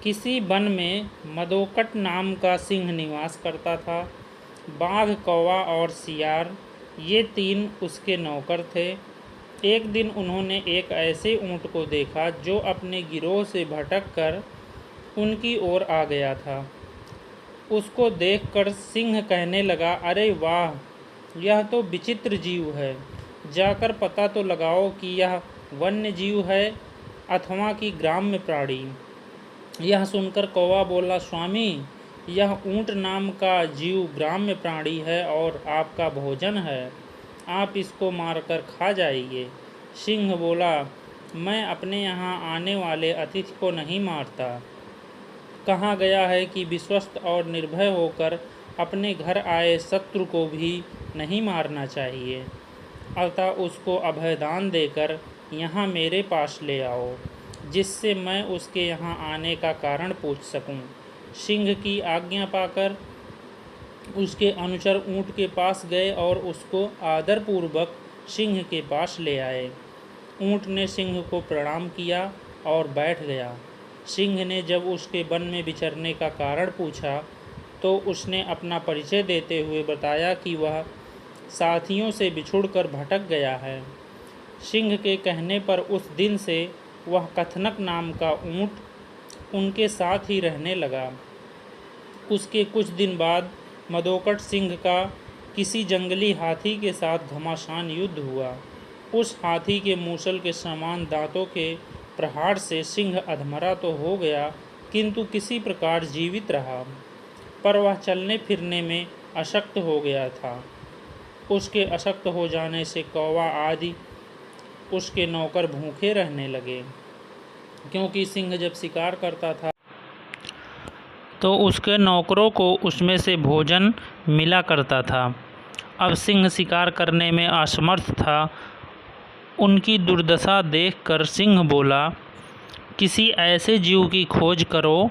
किसी वन में मदोकट नाम का सिंह निवास करता था। बाघ, कौवा और सियार ये तीन उसके नौकर थे। एक दिन उन्होंने एक ऐसे ऊँट को देखा जो अपने गिरोह से भटक कर उनकी ओर आ गया था। उसको देखकर सिंह कहने लगा, अरे वाह, यह तो विचित्र जीव है। जाकर पता तो लगाओ कि यह वन्य जीव है अथवा कि ग्राम्य प्राणी। यह सुनकर कौवा बोला, स्वामी, यह ऊँट नाम का जीव ग्राम्य प्राणी है और आपका भोजन है। आप इसको मारकर खा जाइए। सिंह बोला, मैं अपने यहाँ आने वाले अतिथि को नहीं मारता। कहा गया है कि विश्वस्त और निर्भय होकर अपने घर आए शत्रु को भी नहीं मारना चाहिए। अतः उसको अभयदान देकर यहाँ मेरे पास ले आओ, जिससे मैं उसके यहाँ आने का कारण पूछ सकूं। सिंह की आज्ञा पाकर उसके अनुचर ऊँट के पास गए और उसको आदरपूर्वक सिंह के पास ले आए। ऊँट ने सिंह को प्रणाम किया और बैठ गया। सिंह ने जब उसके वन में विचरने का कारण पूछा तो उसने अपना परिचय देते हुए बताया कि वह साथियों से बिछुड़कर भटक गया है। सिंह के कहने पर उस दिन से वह कथनक नाम का ऊँट उनके साथ ही रहने लगा। उसके कुछ दिन बाद मदोकट सिंह का किसी जंगली हाथी के साथ घमासान युद्ध हुआ। उस हाथी के मूसल के समान दांतों के प्रहार से सिंह अधमरा तो हो गया, किंतु किसी प्रकार जीवित रहा, पर वह चलने फिरने में अशक्त हो गया था। उसके अशक्त हो जाने से कौवा आदि उसके नौकर भूखे रहने लगे, क्योंकि सिंह जब शिकार करता था तो उसके नौकरों को उसमें से भोजन मिला करता था। अब सिंह शिकार करने में असमर्थ था। उनकी दुर्दशा देखकर सिंह बोला, किसी ऐसे जीव की खोज करो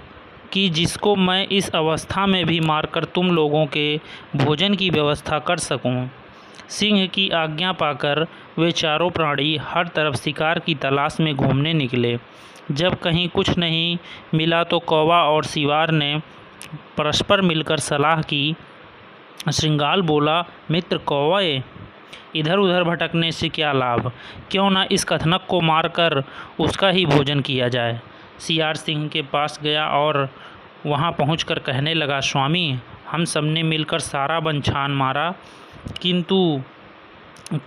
कि जिसको मैं इस अवस्था में भी मारकर तुम लोगों के भोजन की व्यवस्था कर सकूं। सिंह की आज्ञा पाकर वे चारों प्राणी हर तरफ शिकार की तलाश में घूमने निकले। जब कहीं कुछ नहीं मिला तो कौवा और सियार ने परस्पर मिलकर सलाह की। श्रृंगाल बोला, मित्र कौवे, इधर उधर भटकने से क्या लाभ, क्यों ना इस कथनक को मारकर उसका ही भोजन किया जाए। सियार सिंह के पास गया और वहां पहुंचकर कहने लगा, स्वामी, हम सबने मिलकर सारा वन छान मारा, किंतु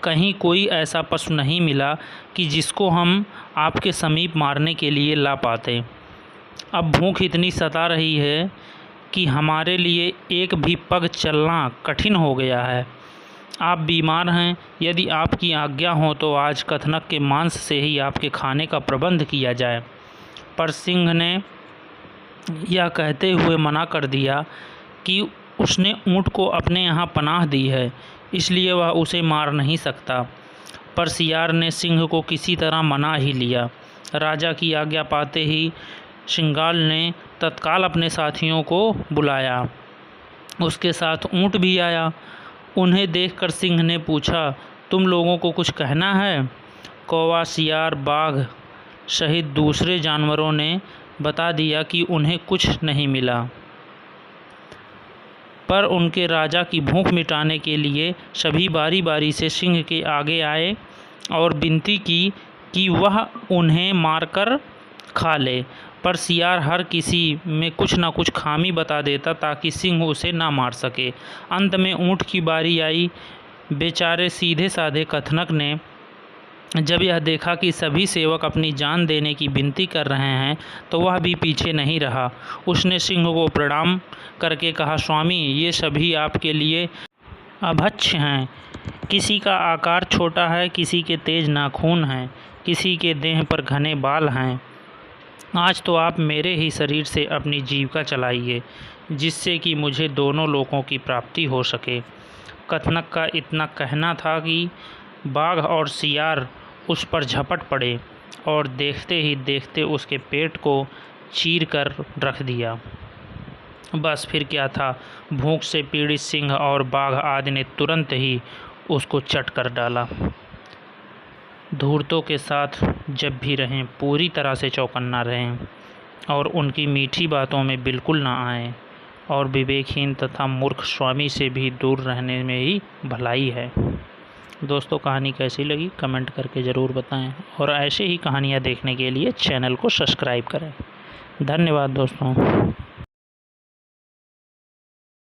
कहीं कोई ऐसा पशु नहीं मिला कि जिसको हम आपके समीप मारने के लिए ला पाते। अब भूख इतनी सता रही है कि हमारे लिए एक भी पग चलना कठिन हो गया है। आप बीमार हैं, यदि आपकी आज्ञा हो तो आज कथनक के मांस से ही आपके खाने का प्रबंध किया जाए। पर सिंह ने यह कहते हुए मना कर दिया कि उसने ऊँट को अपने यहाँ पनाह दी है, इसलिए वह उसे मार नहीं सकता। पर सियार ने सिंह को किसी तरह मना ही लिया। राजा की आज्ञा पाते ही श्रृंगाल ने तत्काल अपने साथियों को बुलाया। उसके साथ ऊँट भी आया। उन्हें देखकर सिंह ने पूछा, तुम लोगों को कुछ कहना है? कौवा, सियार, बाघ सहित दूसरे जानवरों ने बता दिया कि उन्हें कुछ नहीं मिला, पर उनके राजा की भूख मिटाने के लिए सभी बारी बारी से सिंह के आगे आए और विनती की कि वह उन्हें मारकर खा ले। पर सियार हर किसी में कुछ न कुछ खामी बता देता ताकि सिंह उसे ना मार सके। अंत में ऊँट की बारी आई। बेचारे सीधे साधे कथनक ने जब यह देखा कि सभी सेवक अपनी जान देने की विनती कर रहे हैं तो वह भी पीछे नहीं रहा। उसने सिंह को प्रणाम करके कहा, स्वामी, ये सभी आपके लिए अभक्ष्य हैं। किसी का आकार छोटा है, किसी के तेज नाखून हैं, किसी के देह पर घने बाल हैं। आज तो आप मेरे ही शरीर से अपनी जीविका चलाइए, जिससे कि मुझे दोनों लोकों की प्राप्ति हो सके। कथनक का इतना कहना था कि बाघ और सियार उस पर झपट पड़े और देखते ही देखते उसके पेट को चीर कर रख दिया। बस फिर क्या था, भूख से पीड़ित सिंह और बाघ आदि ने तुरंत ही उसको चट कर डाला। धूर्तों के साथ जब भी रहें पूरी तरह से चौकन्ना रहें। और उनकी मीठी बातों में बिल्कुल ना आएं, और विवेकहीन तथा मूर्ख स्वामी से भी दूर रहने में ही भलाई है। दोस्तों, कहानी कैसी लगी कमेंट करके ज़रूर बताएं, और ऐसे ही कहानियाँ देखने के लिए चैनल को सब्सक्राइब करें। धन्यवाद दोस्तों।